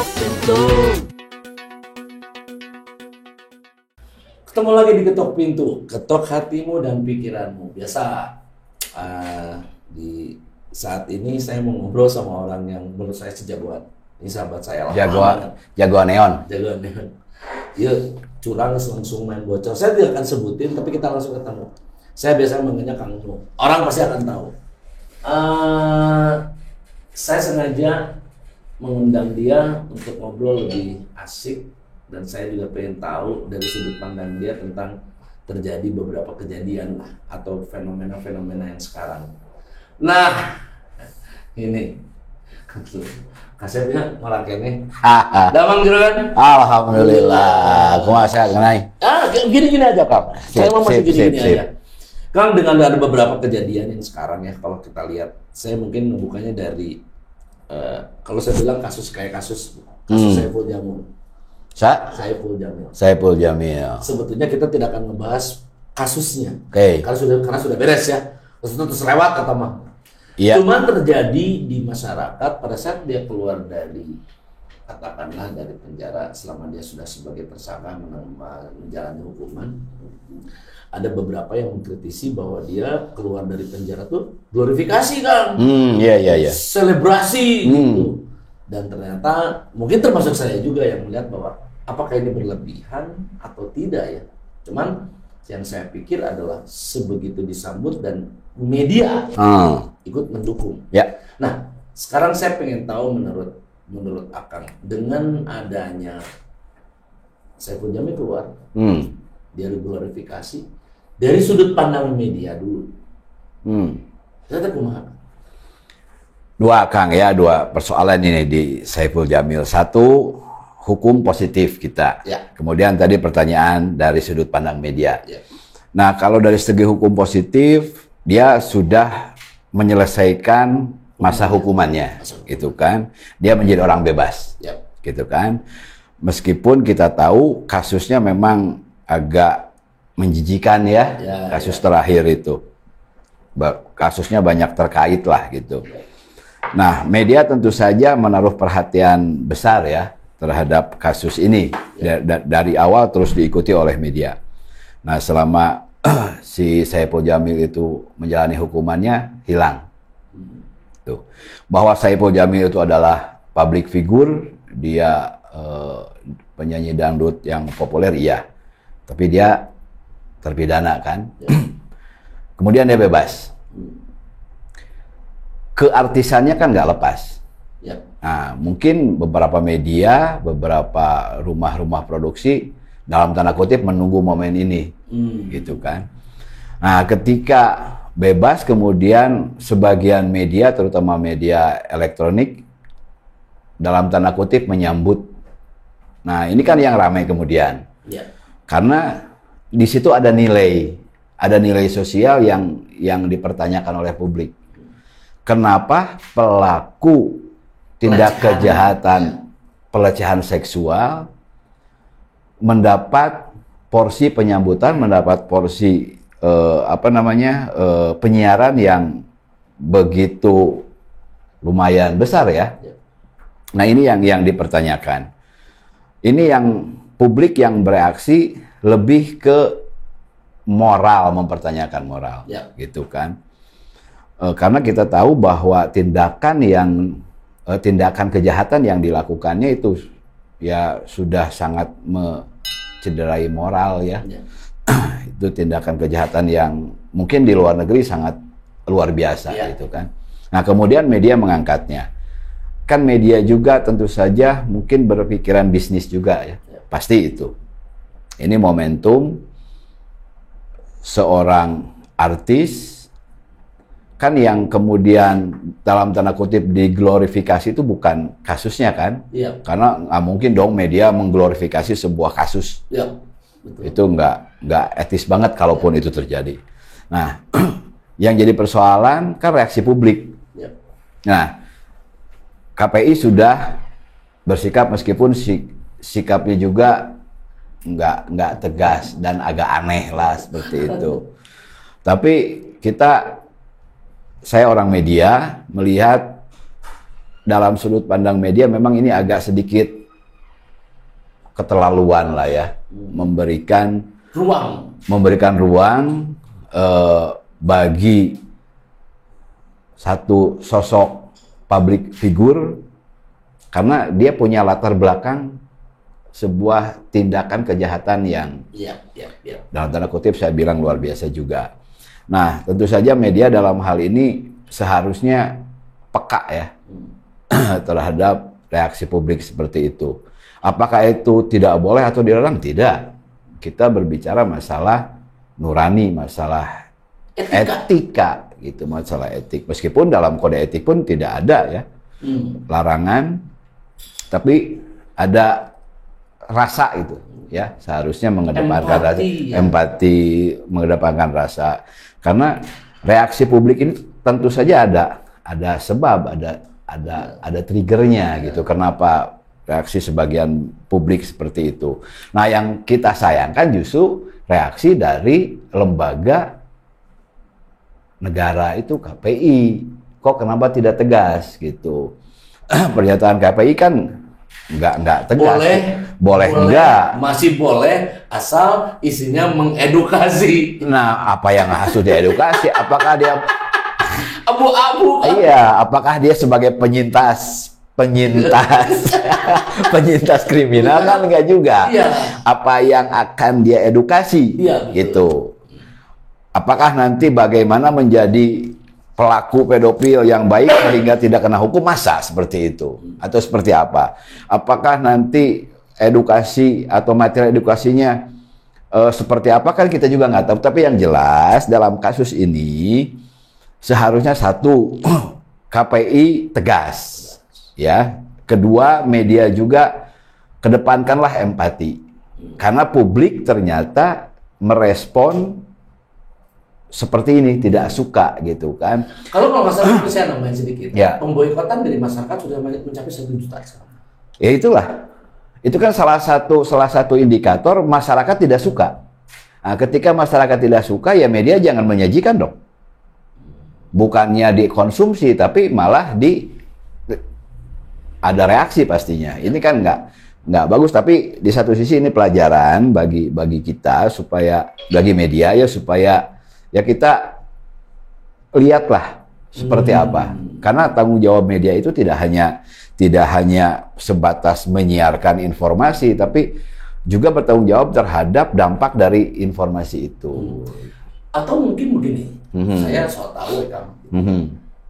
Ketok Pintu. Ketemu lagi di Ketok Pintu, ketok hatimu dan pikiranmu. Biasa di saat ini saya mau ngobrol sama orang yang menurut saya sejagoan. Ini sahabat saya lah. Jagoan neon. Jagoan neon. Dia curang langsung main bocor. Saya tidak akan sebutin, tapi kita langsung ketemu. Saya biasa manggilnya Kang Nu. Orang pasti akan tahu. Saya sengaja mengundang dia untuk ngobrol lebih asik, dan saya juga pengen tahu dari sudut pandang dia tentang terjadi beberapa kejadian lah atau fenomena-fenomena yang sekarang. Nah, ini kasihnya malah kene. Damang juragan. Alhamdulillah. Kumaha sehat kenai? Gini-gini aja, Kang. Saya mau masih gini-gini aja. Sip. Kang, dengan ada beberapa kejadian yang sekarang ya, kalau kita lihat, saya mungkin membukanya dari kalau saya bilang kasus Saiful Jamil. Saiful Jamil. Sebetulnya kita tidak akan membahas kasusnya, karena sudah beres ya. Terus lewat kata mah. Iya. Cuman terjadi di masyarakat pada saat dia keluar dari, katakanlah dari penjara, selama dia sudah sebagai tersangka menjalani hukuman. Ada beberapa yang mengkritisi bahwa dia keluar dari penjara tuh glorifikasi, Kang. Iya. Selebrasi gitu. Dan ternyata mungkin termasuk saya juga yang melihat bahwa apakah ini berlebihan atau tidak ya. Cuman yang saya pikir adalah sebegitu disambut dan media ikut mendukung. Ya. Nah, sekarang saya pengen tahu menurut Akang, dengan adanya Saiful Jamil keluar, dia glorifikasi dari sudut pandang media dulu. Ternyata kumaha? Dua persoalan ini di Saiful Jamil. Satu, hukum positif kita. Ya. Kemudian tadi pertanyaan dari sudut pandang media. Ya. Nah, kalau dari segi hukum positif, dia sudah menyelesaikan masa hukumannya, gitu kan? Dia menjadi orang bebas, gitu kan? Meskipun kita tahu kasusnya memang agak menjijikan ya, kasus terakhir itu. Kasusnya banyak terkait lah gitu. Nah, media tentu saja menaruh perhatian besar ya terhadap kasus ini. Dari awal terus diikuti oleh media. Nah, selama si Saiful Jamil itu menjalani hukumannya, hilang. Tuh. Bahwa Saiful Jamil itu adalah public figure, dia penyanyi dangdut yang populer, iya. Tapi dia terpidana kan. Kemudian dia bebas. Keartisannya kan nggak lepas. Nah, mungkin beberapa media, beberapa rumah-rumah produksi dalam tanda kutip menunggu momen ini, gitu kan. Nah, ketika bebas kemudian sebagian media, terutama media elektronik, dalam tanda kutip menyambut. Nah, ini kan yang ramai kemudian. Karena di situ ada nilai sosial yang dipertanyakan oleh publik. Kenapa pelaku tindak kejahatan pelecehan seksual mendapat porsi penyambutan, mendapat porsi penyiaran yang begitu lumayan besar ya? Nah, ini yang dipertanyakan. Ini yang publik yang bereaksi lebih ke moral, mempertanyakan moral, gitu kan? Karena kita tahu bahwa tindakan kejahatan yang dilakukannya itu ya sudah sangat mencederai moral ya. Itu tindakan kejahatan yang mungkin di luar negeri sangat luar biasa, gitu kan? Nah, kemudian media mengangkatnya. Kan media juga tentu saja mungkin berpikiran bisnis juga ya. Pasti itu. Ini momentum seorang artis kan yang kemudian dalam tanda kutip diglorifikasi itu bukan kasusnya kan? Karena nggak mungkin dong media mengglorifikasi sebuah kasus. Betul. Itu nggak etis banget kalaupun itu terjadi. Nah, yang jadi persoalan kan reaksi publik. Nah, KPI sudah bersikap meskipun sikapnya juga nggak tegas dan agak aneh lah seperti itu. Tapi saya orang media melihat dalam sudut pandang media memang ini agak sedikit keterlaluan lah ya, memberikan ruang bagi satu sosok public figure karena dia punya latar belakang sebuah tindakan kejahatan yang dalam tanda kutip saya bilang luar biasa juga. Nah, tentu saja media dalam hal ini seharusnya peka ya terhadap reaksi publik seperti itu. Apakah itu tidak boleh atau dilarang? Tidak. Kita berbicara masalah nurani, masalah etika gitu, masalah etik. Meskipun dalam kode etik pun tidak ada ya larangan, tapi ada rasa itu ya, seharusnya mengedepankan empati, mengedepankan rasa. Karena reaksi publik ini tentu saja ada sebab, ada triggernya gitu. Kenapa reaksi sebagian publik seperti itu? Nah, yang kita sayangkan justru reaksi dari lembaga negara itu KPI. Kok kenapa tidak tegas gitu? Pernyataan KPI kan nggak tegas. Boleh enggak. Masih boleh asal isinya mengedukasi. Nah, apa yang harus diedukasi? Apakah dia abu-abu? Iya, apakah dia sebagai penyintas penyintas kriminal kan enggak juga. Iya. Apa yang akan dia edukasi? Iya, gitu. Apakah nanti bagaimana menjadi pelaku pedofil yang baik sehingga tidak kena hukum, masa seperti itu? Atau seperti apa? Apakah nanti edukasi atau materi edukasinya seperti apa, kan kita juga nggak tahu. Tapi yang jelas dalam kasus ini seharusnya satu, KPI tegas ya. Kedua, media juga kedepankanlah empati. Karena publik ternyata merespon seperti ini, tidak suka gitu kan. Kalau masalah itu saya nambahin sedikit. Ya. Pemboikotan dari masyarakat sudah mencapai 1 juta sekarang. Ya itulah. Itu kan salah satu indikator masyarakat tidak suka. Nah, ketika masyarakat tidak suka, ya media jangan menyajikan dong. Bukannya dikonsumsi, tapi malah ada reaksi pastinya. Ini kan nggak bagus. Tapi di satu sisi ini pelajaran bagi kita, supaya bagi media ya, supaya ya kita lihatlah seperti apa. Karena tanggung jawab media itu tidak hanya sebatas menyiarkan informasi, tapi juga bertanggung jawab terhadap dampak dari informasi itu. Atau mungkin begini, saya soal tahu ya Kang.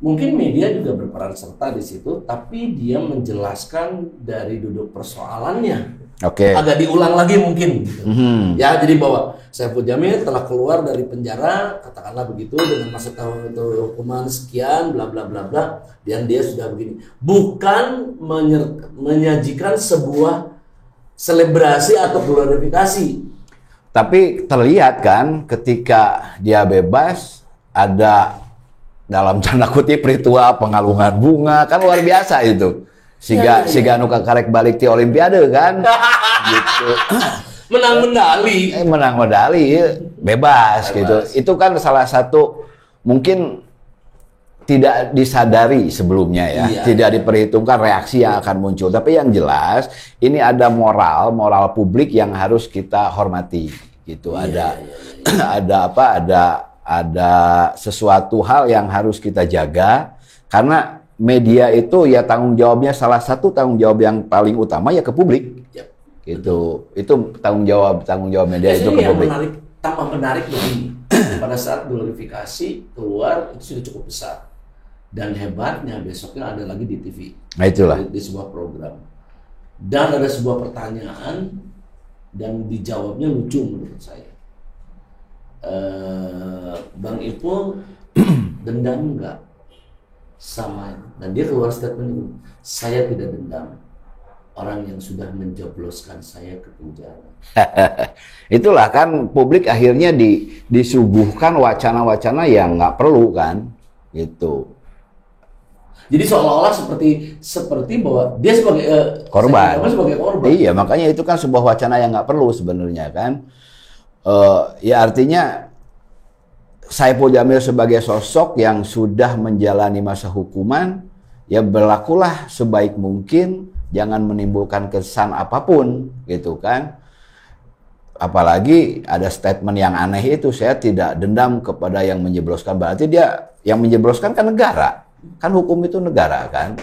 Mungkin media juga berperan serta di situ, tapi dia menjelaskan dari duduk persoalannya. Oke. Agak diulang lagi mungkin. Gitu. Ya, jadi bahwa Saiful Jamil telah keluar dari penjara, katakanlah begitu, dengan masa hukuman sekian, bla bla bla bla, dan dia sudah begini. Bukan menyajikan sebuah selebrasi atau glorifikasi. Tapi terlihat kan ketika dia bebas, ada dalam tanda kutip ritual pengalungan bunga, kan luar biasa itu. Siga nu karek balik di Olimpiade kan. Gitu. Menang medali, bebas gitu. Itu kan salah satu mungkin tidak disadari sebelumnya ya. Iya. Tidak diperhitungkan reaksi yang akan muncul. Tapi yang jelas ini ada moral publik yang harus kita hormati gitu. Ada sesuatu hal yang harus kita jaga, karena media itu ya tanggung jawabnya, salah satu tanggung jawab yang paling utama ya ke publik. Gitu. Itu tanggung jawab media itu ke publik. Tambah menarik begini. Pada saat glorifikasi keluar itu sudah cukup besar. Dan hebatnya besoknya ada lagi di TV. Nah itulah. Di sebuah program. Dan ada sebuah pertanyaan dan dijawabnya lucu menurut saya. Bang Ipul dendam nggak sama, dan dia keluar statement ini, saya tidak dendam orang yang sudah menjebloskan saya ke penjara. Itulah kan publik akhirnya disuguhkan wacana-wacana yang nggak perlu kan gitu. Jadi seolah-olah seperti bahwa dia sebagai korban. Sebagai korban. Iya, makanya itu kan sebuah wacana yang nggak perlu sebenarnya kan. Ya artinya Saiful Jamil sebagai sosok yang sudah menjalani masa hukuman, ya berlakulah sebaik mungkin, jangan menimbulkan kesan apapun gitu kan. Apalagi ada statement yang aneh itu, saya tidak dendam kepada yang menjebloskan, berarti dia yang menjebloskan kan negara, kan hukum itu negara kan.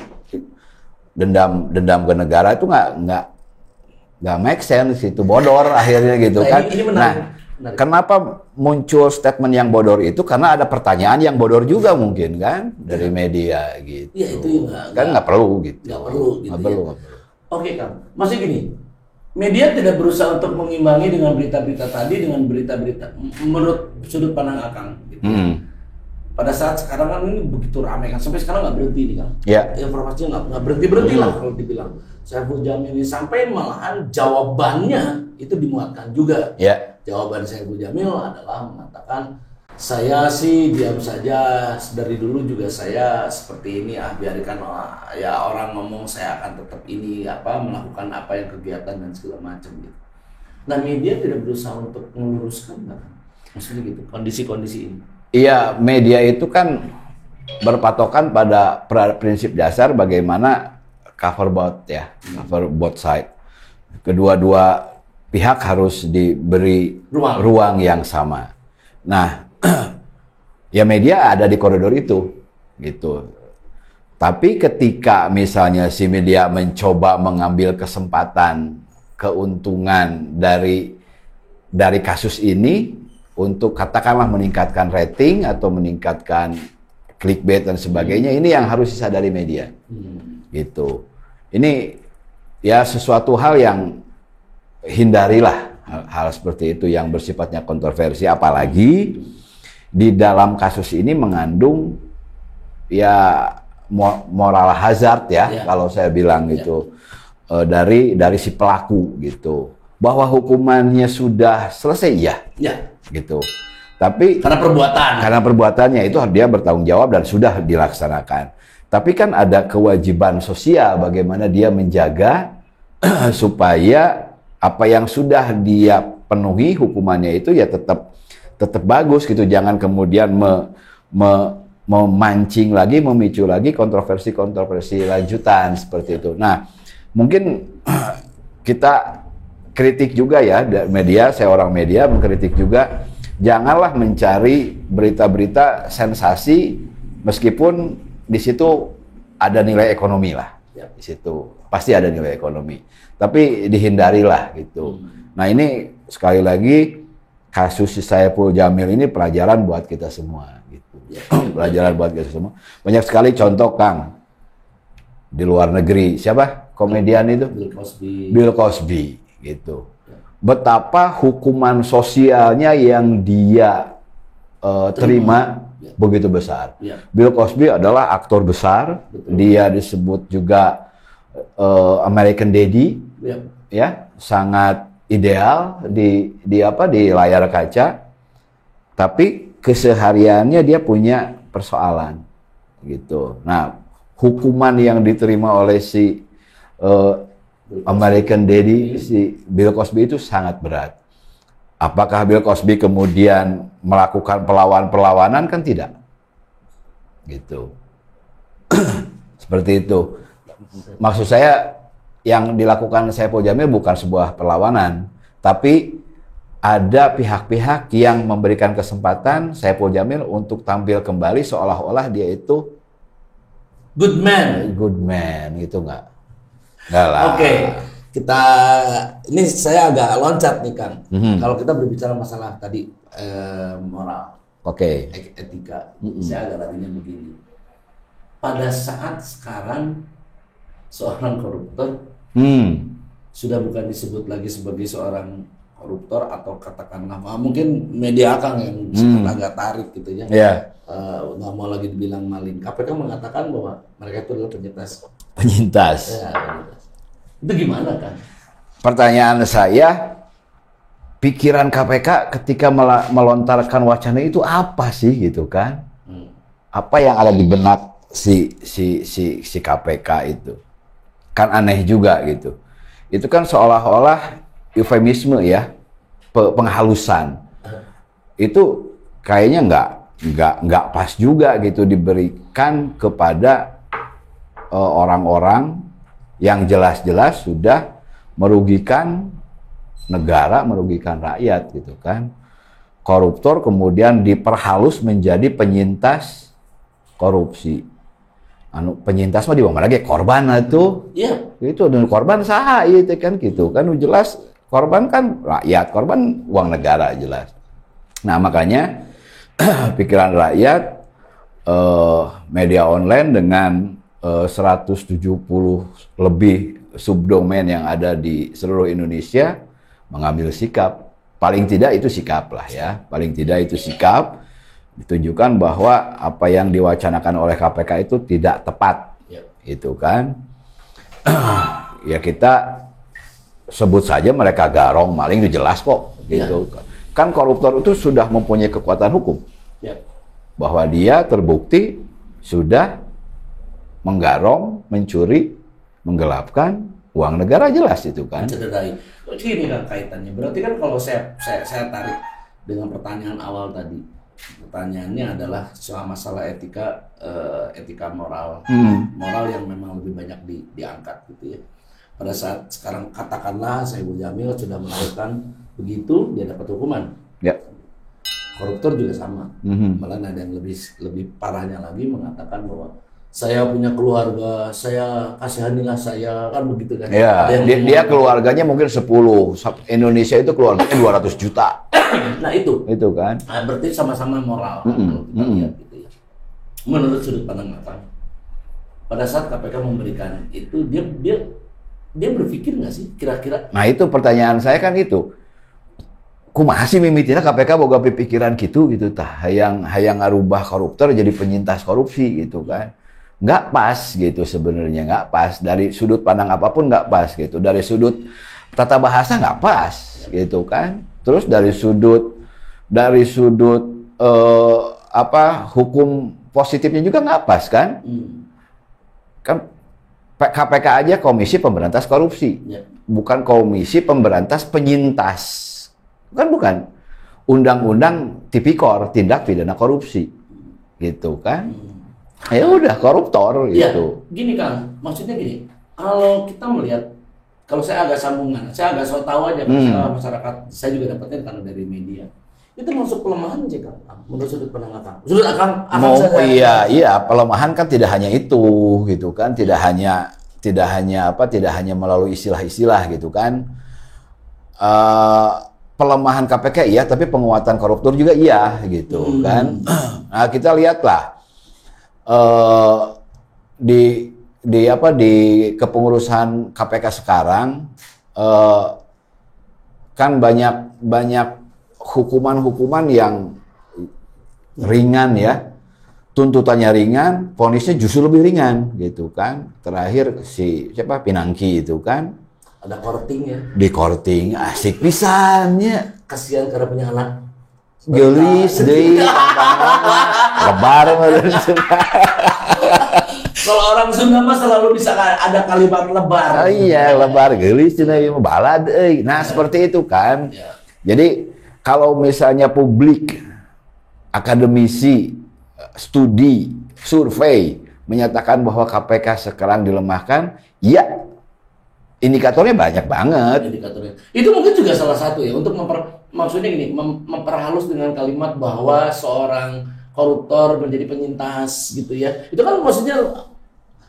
Dendam ke negara itu nggak make sense, itu bodor akhirnya gitu kan. Ini menarik. Kenapa muncul statement yang bodor itu? Karena ada pertanyaan yang bodor juga mungkin kan dari media gitu. Iya, itu kan nggak perlu gitu. Nggak perlu gitu. Nggak perlu. Oke Kang, masih gini. Media tidak berusaha untuk mengimbangi dengan berita-berita tadi dengan berita-berita menurut sudut pandang Akang. Gitu. Pada saat sekarang kan ini begitu ramai kan, sampai sekarang nggak berhenti nih Kang. Ya. Informasinya nggak berhenti lah kalau dibilang. Saiful Jamil ini sampai malahan jawabannya itu dimuatkan juga. Ya. Jawaban Saiful Jamil adalah mengatakan, saya sih diam saja, dari dulu juga saya seperti ini, biarkan ya orang ngomong, saya akan tetap ini melakukan apa yang kegiatan dan segala macam gitu. Nah, media tidak berusaha untuk meluruskan kan? Maksudnya gitu, kondisi-kondisi ini. Iya, media itu kan berpatokan pada prinsip dasar bagaimana cover both side. Kedua-dua pihak harus diberi ruang yang sama. Nah, ya media ada di koridor itu, gitu. Tapi ketika misalnya si media mencoba mengambil kesempatan, keuntungan dari kasus ini untuk katakanlah meningkatkan rating atau meningkatkan clickbait dan sebagainya, ini yang harus disadari media. Gitu. Ini ya sesuatu hal yang hindarilah hal seperti itu yang bersifatnya kontroversi, apalagi di dalam kasus ini mengandung ya moral hazard ya. Kalau saya bilang gitu dari si pelaku gitu, bahwa hukumannya sudah selesai gitu. Tapi karena perbuatannya itu dia bertanggung jawab dan sudah dilaksanakan. Tapi kan ada kewajiban sosial bagaimana dia menjaga supaya apa yang sudah dia penuhi hukumannya itu ya tetap bagus gitu. Jangan kemudian memancing lagi, memicu lagi kontroversi lanjutan seperti itu. Nah, mungkin kita kritik juga ya media, saya orang media mengkritik juga, janganlah mencari berita-berita sensasi meskipun di situ ada nilai ekonomi lah. Di situ pasti ada nilai ekonomi. Tapi dihindarilah gitu. Nah, ini sekali lagi kasus Saiful Jamil ini pelajaran buat kita semua gitu. Pelajaran buat kita semua. Banyak sekali contoh Kang di luar negeri. Siapa komedian itu? Bill Cosby gitu. Betapa hukuman sosialnya yang dia terima begitu besar. Bill Cosby adalah aktor besar. Dia disebut juga American Daddy. Ya, sangat ideal di layar kaca. Tapi kesehariannya dia punya persoalan gitu. Nah, hukuman yang diterima oleh si American Daddy, si Bill Cosby itu sangat berat. Apakah Bill Cosby kemudian melakukan perlawanan? Kan tidak. Gitu. Seperti itu. Maksud saya yang dilakukan Saiful Jamil bukan sebuah perlawanan, tapi ada pihak-pihak yang memberikan kesempatan Saiful Jamil untuk tampil kembali seolah-olah dia itu good man gitu nggak lah. Oke. Ini saya agak loncat nih Kang. Kalau kita berbicara masalah tadi moral, etika, saya agak larinya begini. Pada saat sekarang seorang koruptor sudah bukan disebut lagi sebagai seorang koruptor atau katakanlah mungkin media Kang yang agak tarik gitu ya. Nggak mau lagi dibilang maling. KPK mengatakan bahwa mereka itu adalah penyintas. Itu gimana kan? Pertanyaan saya, pikiran KPK ketika melontarkan wacana itu apa sih gitu kan? Apa yang ada di benak si KPK itu? Kan aneh juga gitu. Itu kan seolah-olah eufemisme ya, penghalusan. Itu kayaknya nggak pas juga gitu diberikan kepada orang-orang yang jelas-jelas sudah merugikan negara, merugikan rakyat gitu kan. Koruptor kemudian diperhalus menjadi penyintas korupsi. Penyintas mah di mana lagi korban itu. Iya. Itu dan korban saha itu kan gitu kan jelas korban kan rakyat, korban uang negara jelas. Nah, makanya pikiran rakyat media online dengan 170 lebih subdomain yang ada di seluruh Indonesia mengambil sikap. Paling tidak itu sikap lah ya. Paling tidak itu sikap ditunjukkan bahwa apa yang diwacanakan oleh KPK itu tidak tepat. Itu kan. Ya kita sebut saja mereka garong, maling itu jelas kok gitu. Kan koruptor itu sudah mempunyai kekuatan hukum. Bahwa dia terbukti sudah menggarong, mencuri, menggelapkan uang negara jelas itu kan. Mencederai. Ini kan kaitannya. Berarti kan kalau saya tarik dengan pertanyaan awal tadi. Pertanyaannya adalah soal masalah etika moral. Moral yang memang lebih banyak diangkat gitu ya. Pada saat sekarang katakanlah Saiful Jamil sudah melakukan begitu, dia dapat hukuman. Koruptor juga sama. Malah ada yang lebih parahnya lagi mengatakan bahwa saya punya keluarga, saya kasihanilah saya, kan begitu kan. Ya, dia keluarganya mungkin 10. Indonesia itu keluarganya 200 juta. Nah itu kan. Nah, berarti sama-sama moral kalau kita lihat gitu ya. Menurut sudut pandang Akang, pada saat KPK memberikan itu dia berpikir nggak sih kira-kira? Nah itu pertanyaan saya kan itu. Kumaha sih mimitina KPK boga pikiran gitu tah hayang ngarubah koruptor jadi penyintas korupsi gitu kan. Nggak pas gitu sebenarnya, nggak pas dari sudut pandang apapun, nggak pas gitu, dari sudut tata bahasa nggak pas gitu kan, terus dari sudut hukum positifnya juga nggak pas kan. Kan KPK aja Komisi Pemberantas Korupsi, bukan Komisi Pemberantas Penyintas, bukan Undang-Undang Tipikor Tindak Pidana Korupsi gitu kan. Ya udah koruptor gitu. Ya, gini Kang, maksudnya gini, kalau kita melihat, kalau saya agak sambungan, saya agak so tahu aja kan, masyarakat, saya juga dapatnya karena dari media. Itu masuk pelemahan sih Kang, menurut sudut pandang Akang. Sudut Akang iya, pelemahan kan tidak hanya itu gitu kan, tidak hanya melalui istilah-istilah gitu kan. Pelemahan KPK iya, tapi penguatan koruptor juga iya gitu kan. Nah, kita lihatlah di kepengurusan KPK sekarang kan banyak hukuman yang ringan ya, tuntutannya ringan, vonisnya justru lebih ringan gitu kan. Terakhir siapa Pinangki itu kan ada korting ya, di korting asik pisannya, kasihan karena punya anak gelis deh, lebar. Kalau orang Sunda mah selalu bisa ada kalimat lebar. Oh iya, lebar gelis cenah ieu balad euy. Nah, seperti itu kan. Jadi kalau misalnya publik, akademisi, studi, survei menyatakan bahwa KPK sekarang dilemahkan, ya indikatornya banyak banget. Itu mungkin juga salah satu ya untuk maksudnya gini, memperhalus dengan kalimat bahwa seorang koruptor menjadi penyintas gitu ya. Itu kan maksudnya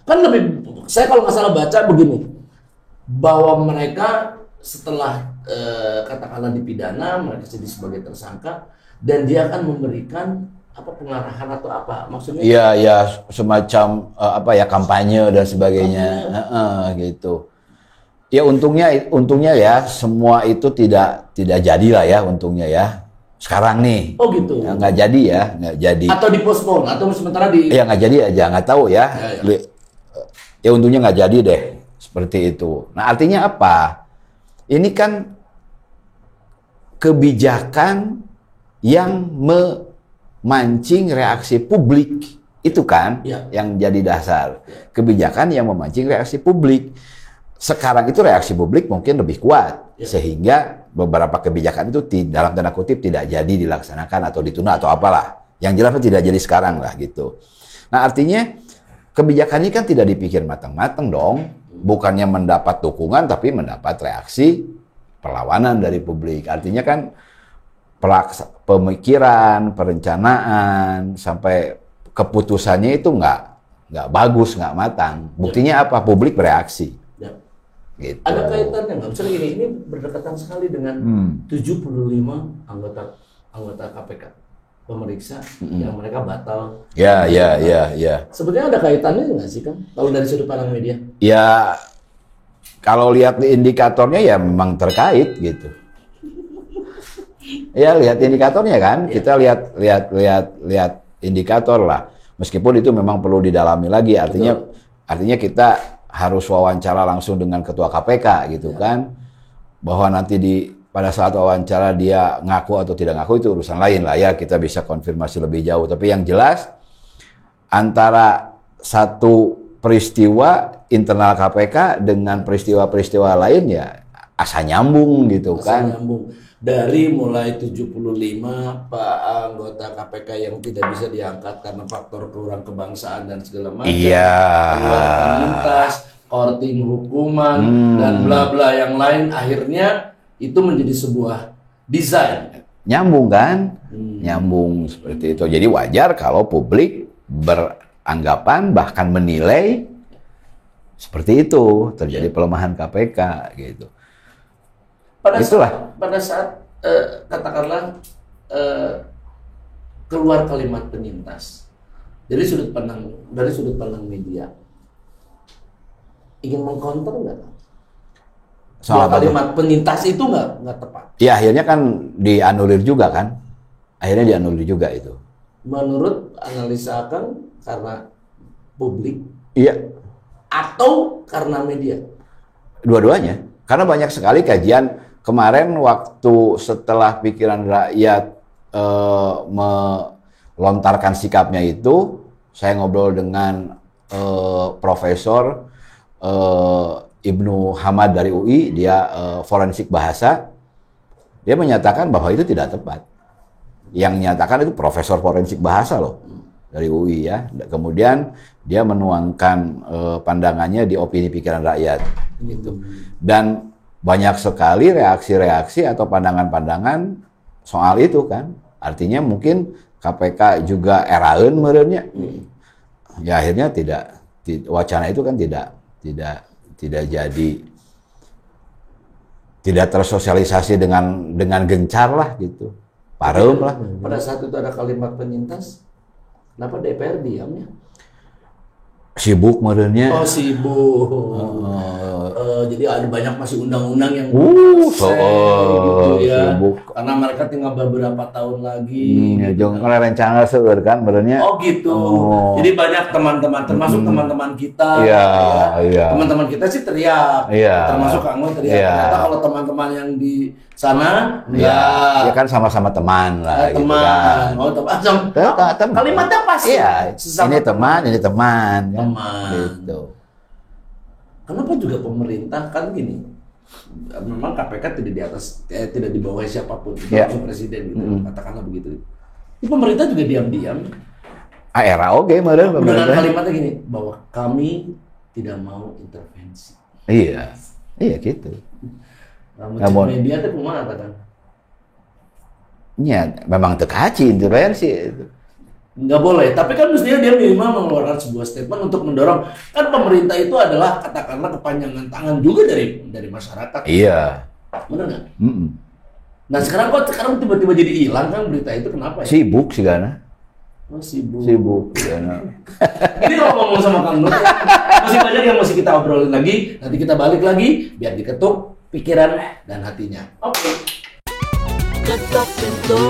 kan lebih, saya kalau nggak salah baca begini, bahwa mereka setelah katakanlah dipidana, mereka jadi sebagai tersangka dan dia akan memberikan pengarahan atau apa maksudnya? Iya, semacam kampanye dan sebagainya, gitu. Ya untungnya ya semua itu tidak jadilah ya untungnya ya. Sekarang nih. Oh gitu. Nggak jadi. Atau dipospon atau sementara di. Ya nggak jadi aja, nggak tahu ya. Ya untungnya nggak jadi deh seperti itu. Nah artinya apa? Ini kan kebijakan yang memancing reaksi publik itu kan yang jadi dasar. Kebijakan yang memancing reaksi publik. Sekarang itu reaksi publik mungkin lebih kuat sehingga beberapa kebijakan itu dalam tanda kutip tidak jadi dilaksanakan atau ditunda atau apalah. Yang jelas tidak jadi sekarang lah gitu. Nah artinya kebijakannya kan tidak dipikir matang-matang dong. Bukannya mendapat dukungan, tapi mendapat reaksi perlawanan dari publik. Artinya kan pemikiran, perencanaan, sampai keputusannya itu nggak bagus, nggak matang. Buktinya apa? Publik bereaksi. Ya. Gitu. Ada kaitannya nggak? Misalnya gini, ini berdekatan sekali dengan 75 anggota KPK pemeriksa yang mereka batal. Ya. Sebenarnya ada kaitannya nggak sih, Kang? Kalau dari sudut pandang media? Ya, kalau lihat indikatornya ya memang terkait gitu. Ya, lihat indikatornya kan. Kita lihat indikator lah. Meskipun itu memang perlu didalami lagi. Artinya kita harus wawancara langsung dengan ketua KPK gitu kan. Bahwa nanti pada saat wawancara dia ngaku atau tidak ngaku itu urusan lain lah ya, kita bisa konfirmasi lebih jauh. Tapi yang jelas antara satu peristiwa internal KPK dengan peristiwa-peristiwa lain ya asa nyambung gitu kan. Nyambung. Dari mulai 75 Pak anggota KPK yang tidak bisa diangkat karena faktor kurang kebangsaan dan segala macam. Iya. Lintas, korting hukuman dan bla bla yang lain, akhirnya itu menjadi sebuah desain. Nyambung kan? Nyambung seperti itu. Jadi wajar kalau publik beranggapan bahkan menilai seperti itu, terjadi pelemahan KPK gitu. Pada saat katakanlah keluar kalimat penyintas dari sudut pandang media, ingin mengcounter nggak? Soal kalimat penyintas itu nggak tepat. Ya akhirnya kan dianulir juga kan. Akhirnya dianulir juga itu. Menurut analisa Akang karena publik? Iya. Atau karena media? Dua-duanya. Karena banyak sekali kajian kemarin waktu setelah pikiran rakyat melontarkan sikapnya itu, saya ngobrol dengan Profesor Ibnu Hamad dari UI, dia forensik bahasa. Dia menyatakan bahwa itu tidak tepat. Yang menyatakan itu profesor forensik bahasa loh dari UI ya. Kemudian dia menuangkan pandangannya di opini pikiran rakyat gitu. Dan banyak sekali reaksi-reaksi atau pandangan-pandangan soal itu kan. Artinya mungkin KPK juga eraeun meureunnya. Ya akhirnya wacana itu kan tidak tersosialisasi dengan gencar lah gitu. Pareum lah. Pada saat itu ada kalimat penyintas, kenapa DPR diamnya? Sibuk meureunnya. Oh, sibuk. Jadi ada banyak masih undang-undang yang gitu ya. Sibuk. Karena mereka tinggal beberapa tahun lagi. Jong kan rencana seueur kan meureunnya. Oh gitu. Jadi banyak teman-teman, termasuk teman-teman kita. Iya. Teman-teman kita sih teriak. Iya. Termasuk Anggun teriak. Ternyata kalau teman-teman yang di sana ya kan sama-sama teman lah gitu kan. Oh, teman. Kalimatnya pas. Iya. Ini teman. Teman. Gitu. Kenapa juga pemerintah kan gini? Memang KPK tidak di atas, tidak di bawah siapapun, termasuk presiden gitu, katakanlah begitu. Ini pemerintah juga diam-diam. Era oke, meureun pemerintah. Dengan kalimatnya gini, bahwa kami tidak mau intervensi. Iya gitu. Namun media itu kumaha kan? Ya, memang teu kaci intervensi itu. Nggak boleh, tapi kan mestinya dia minimal mengeluarkan sebuah statement untuk mendorong. Kan pemerintah itu adalah katakanlah kepanjangan tangan juga dari masyarakat. Iya. Benar nggak? Nah sekarang tiba-tiba jadi hilang kan berita itu, kenapa ya? Sibuk sih Gana. Oh, sibuk. Gana. Ini kalau ngomong sama Kang Nur, masih banyak yang masih kita obrolin lagi. Nanti kita balik lagi biar diketuk pikiran dan hatinya. Oke. Ketok pintu.